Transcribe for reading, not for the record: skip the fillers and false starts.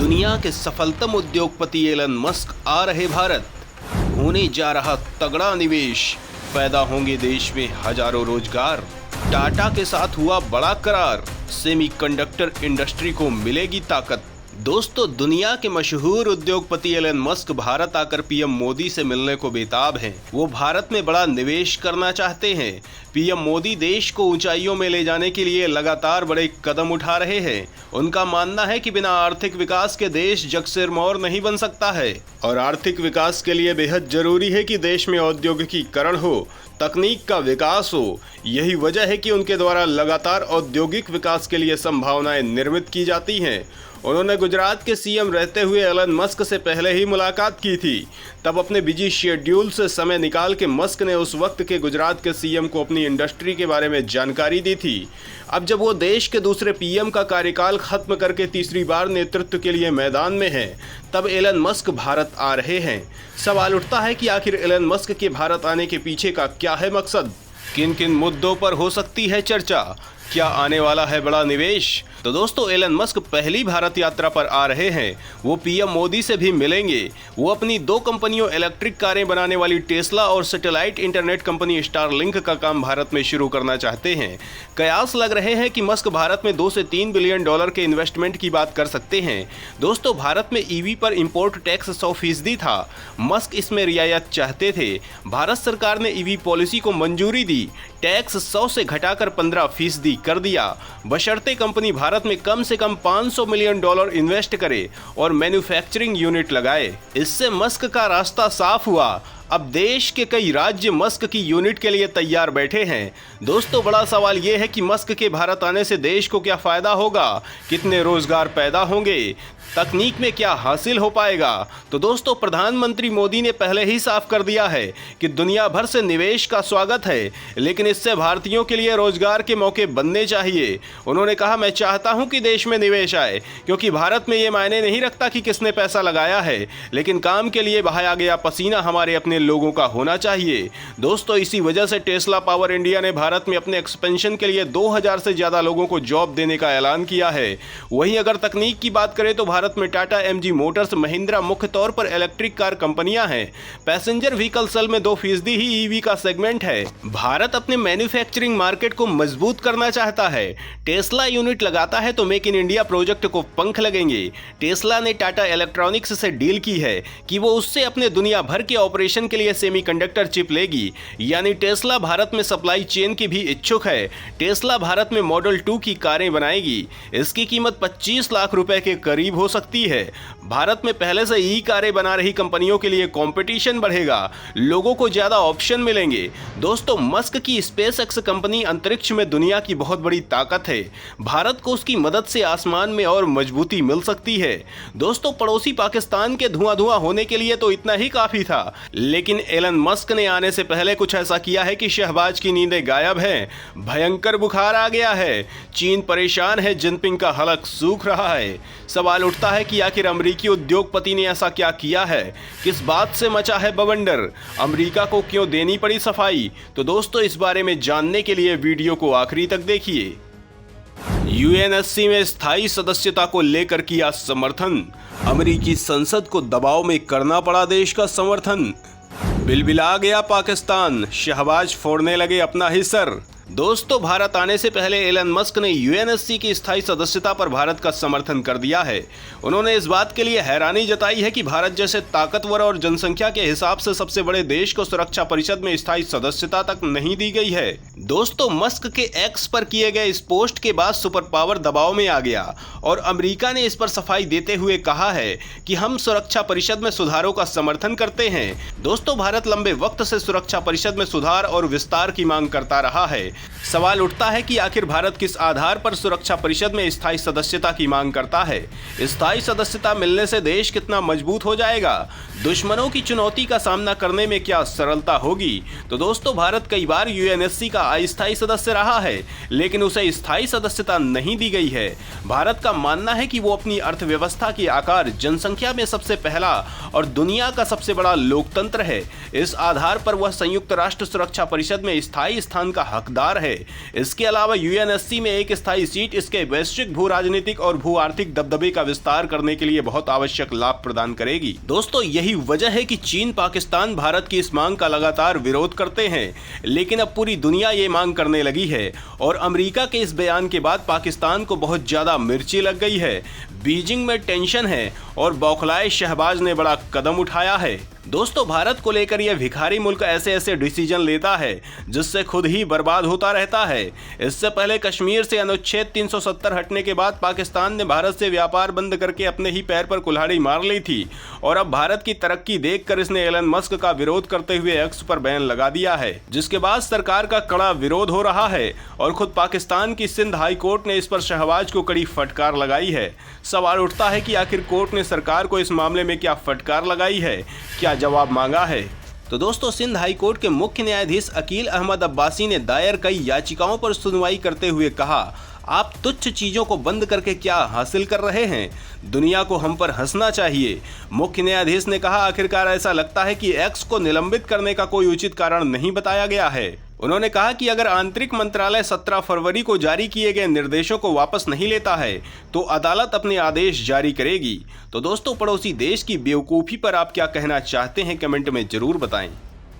दुनिया के सफलतम उद्योगपति एलन मस्क आ रहे भारत। होने जा रहा तगड़ा निवेश, पैदा होंगे देश में हजारों रोजगार। टाटा के साथ हुआ बड़ा करार, सेमीकंडक्टर इंडस्ट्री को मिलेगी ताकत। दोस्तों, दुनिया के मशहूर उद्योगपति एलन मस्क भारत आकर पीएम मोदी से मिलने को बेताब हैं। वो भारत में बड़ा निवेश करना चाहते हैं। पीएम मोदी देश को ऊंचाइयों में ले जाने के लिए लगातार बड़े कदम उठा रहे हैं। उनका मानना है कि बिना आर्थिक विकास के देश जगसिरमौर नहीं बन सकता है और आर्थिक विकास के लिए बेहद जरूरी है कि देश में औद्योगिकीकरण हो, तकनीक का विकास हो। यही वजह है कि उनके द्वारा लगातार औद्योगिक विकास के लिए संभावनाएं निर्मित की जाती हैं। उन्होंने गुजरात के सीएम रहते हुए एलन मस्क से पहले ही मुलाकात की थी। तब अपने बिजी शेड्यूल से समय निकाल के मस्क ने उस वक्त के गुजरात के सीएम को अपनी इंडस्ट्री के बारे में जानकारी दी थी। अब जब वो देश के दूसरे पीएम का कार्यकाल खत्म करके तीसरी बार नेतृत्व के लिए मैदान में हैं, तब एलन मस्क भारत आ रहे हैं। सवाल उठता है कि आखिर एलन मस्क के भारत आने के पीछे का क्या है मकसद? किन किन मुद्दों पर हो सकती है चर्चा? क्या आने वाला है बड़ा निवेश? तो दोस्तों, एलन मस्क पहली भारत यात्रा पर आ रहे हैं। वो पीएम मोदी से भी मिलेंगे। वो अपनी 2 कंपनियों इलेक्ट्रिक कारें बनाने वाली टेस्ला और सैटेलाइट इंटरनेट कंपनी स्टारलिंक का काम भारत में शुरू करना चाहते हैं। कयास लग रहे हैं कि मस्क भारत में 2 से 3 बिलियन डॉलर के इन्वेस्टमेंट की बात कर सकते हैं। दोस्तों, भारत में ईवी पर इंपोर्ट टैक्स 100% था। मस्क इसमें रियायत चाहते थे। भारत सरकार ने ईवी पॉलिसी को मंजूरी दी। टैक्स 100 से घटाकर 15% कर दिया, बशर्ते कंपनी भारत में कम से कम $500 मिलियन इन्वेस्ट करे और मैन्युफैक्चरिंग यूनिट लगाए। इससे मस्क का रास्ता साफ हुआ। अब देश के कई राज्य मस्क की यूनिट के लिए तैयार बैठे हैं। दोस्तों, बड़ा सवाल यह है कि मस्क के भारत आने से देश को क्या फायदा होगा, कितने रोजगार पैदा होंगे, तकनीक में क्या हासिल हो पाएगा? तो दोस्तों, प्रधानमंत्री मोदी ने पहले ही साफ कर दिया है कि दुनिया भर से निवेश का स्वागत है, लेकिन इससे भारतीयों के लिए रोजगार के मौके बनने चाहिए। उन्होंने कहा, मैं चाहता हूं कि देश में निवेश आए, क्योंकि भारत में ये मायने नहीं रखता कि किसने पैसा लगाया है, लेकिन काम के लिए बहाया गया पसीना हमारे अपने लोगों का होना चाहिए। दोस्तों, इसी वजह से टेस्ला पावर इंडिया ने भारत में अपने एक्सपेंशन के लिए 2000 से ज्यादा लोगों को जॉब देने का ऐलान किया है। वहीं अगर तकनीक की बात करें तो भारत में टाटा, एमजी मोटर्स, महिंद्रा मुख्य तौर पर इलेक्ट्रिक कार कंपनियां हैं। पैसेंजर व्हीकल सेल में 2% ही ईवी का सेगमेंट है। भारत अपने मैन्युफैक्चरिंग मार्केट को मजबूत करना चाहता है। टेस्ला यूनिट लगाता है तो मेक इन इंडिया प्रोजेक्ट को पंख लगेंगे। टेस्ला ने टाटा इलेक्ट्रॉनिक्स से डील की है कि वो उससे अपने दुनिया भर के ऑपरेशन के लिए सेमीकंडक्टर चिप लेगी, यानी टेस्ला भारत में सप्लाई चेन की भी इच्छुक है। टेस्ला भारत में मॉडल 2 की कारें बनाएगी। इसकी कीमत 25 लाख रुपए के करीब हो सकती है। भारत में पहले से ई कारें बना रही कंपनियों के लिए कंपटीशन बढ़ेगा, लोगों को ज्यादा ऑप्शन मिलेंगे। दोस्तों, मस्क की स्पेसएक्स कंपनी अंतरिक्ष में दुनिया की बहुत बड़ी ताकत है। भारत को उसकी मदद से आसमान में और मजबूती मिल सकती है। दोस्तों, पड़ोसी पाकिस्तान के धुआं होने के लिए तो इतना ही काफी था, लेकिन एलन मस्क ने आने से पहले कुछ ऐसा किया है कि शहबाज की नींदें गायब हैं। भयंकर बुखार आ गया है, चीन परेशान है, जिनपिंग का हलक सूख रहा है। सवाल उठता है कि आखिर अमेरिकी उद्योगपति ने ऐसा क्या किया है, किस बात से मचा है बवंडर, अमेरिका को क्यों देनी पड़ी सफाई? तो दोस्तों, इस बारे में जानने के लिए वीडियो को आखिरी तक देखिए। यूएनएससी में स्थायी सदस्यता को लेकर किया समर्थन, अमेरिकी संसद को दबाव में करना पड़ा देश का समर्थन। बिलबिला गया पाकिस्तान, शहबाज फोड़ने लगे अपना ही सर। दोस्तों, भारत आने से पहले एलन मस्क ने यूएनएससी की स्थायी सदस्यता पर भारत का समर्थन कर दिया है। उन्होंने इस बात के लिए हैरानी जताई है कि भारत जैसे ताकतवर और जनसंख्या के हिसाब से सबसे बड़े देश को सुरक्षा परिषद में स्थायी सदस्यता तक नहीं दी गई है। दोस्तों, मस्क के एक्स पर किए गए इस पोस्ट के बाद सुपर पावर दबाव में आ गया और अमेरिका ने इस पर सफाई देते हुए कहा है कि हम सुरक्षा परिषद में सुधारों का समर्थन करते हैं। दोस्तों, भारत लंबे वक्त से सुरक्षा परिषद में सुधार और विस्तार की मांग करता रहा है। सवाल उठता है कि आखिर भारत किस आधार पर सुरक्षा परिषद में स्थायी सदस्यता की मांग करता है? स्थायी सदस्यता मिलने से देश कितना मजबूत हो जाएगा? दुश्मनों की चुनौती का सामना करने में क्या सरलता होगी? तो दोस्तों, भारत कई बार यूएनएससी का अस्थायी सदस्य रहा है, लेकिन उसे स्थायी सदस्यता नहीं दी गई है। भारत का मानना है कि वो अपनी अर्थव्यवस्था के आकार, जनसंख्या में सबसे पहला और दुनिया का सबसे बड़ा लोकतंत्र है। इस आधार पर वह संयुक्त राष्ट्र सुरक्षा परिषद में स्थायी स्थान का हकदार है। इसके अलावा यूएनएससी में एक स्थायी सीट इसके वैश्विक भू राजनीतिक और भू आर्थिक दबदबे का विस्तार करने के लिए बहुत आवश्यक लाभ प्रदान करेगी। दोस्तों, यही वजह है कि चीन, पाकिस्तान भारत की इस मांग का लगातार विरोध करते हैं, लेकिन अब पूरी दुनिया ये मांग करने लगी है और अमेरिका के इस बयान के बाद पाकिस्तान को बहुत ज्यादा मिर्ची लग गई है। बीजिंग में टेंशन है और बौखलाए शहबाज ने बड़ा कदम उठाया है। दोस्तों, भारत को लेकर यह भिखारी मुल्क ऐसे ऐसे डिसीजन लेता है जिससे खुद ही बर्बाद होता रहता है। इससे पहले कश्मीर से अनुच्छेद 370 हटने के बाद पाकिस्तान ने भारत से व्यापार बंद करके अपने ही पैर पर कुल्हाड़ी मार ली थी और अब भारत की तरक्की देखकर इसने एलन मस्क का विरोध करते हुए एक्स पर बैन लगा दिया है, जिसके बाद सरकार का कड़ा विरोध हो रहा है और खुद पाकिस्तान की सिंध हाई कोर्ट ने इस पर शहबाज को कड़ी फटकार लगाई है। सवाल उठता है कि आखिर कोर्ट ने सरकार को इस मामले में क्या फटकार लगाई है, क्या जवाब मांगा है? तो दोस्तों, सिंध हाई कोर्ट के मुख्य न्यायाधीश अकील अहमद अब्बासी ने दायर कई याचिकाओं पर सुनवाई करते हुए कहा, आप तुच्छ चीजों को बंद करके क्या हासिल कर रहे हैं? दुनिया को हम पर हंसना चाहिए। मुख्य न्यायाधीश ने कहा, आखिरकार ऐसा लगता है कि एक्स को निलंबित करने का कोई उचित कारण नहीं बताया गया है। उन्होंने कहा कि अगर आंतरिक मंत्रालय 17 फरवरी को जारी किए गए निर्देशों को वापस नहीं लेता है तो अदालत अपने आदेश जारी करेगी। तो दोस्तों, पड़ोसी देश की बेवकूफ़ी पर आप क्या कहना चाहते हैं, कमेंट में जरूर बताएं।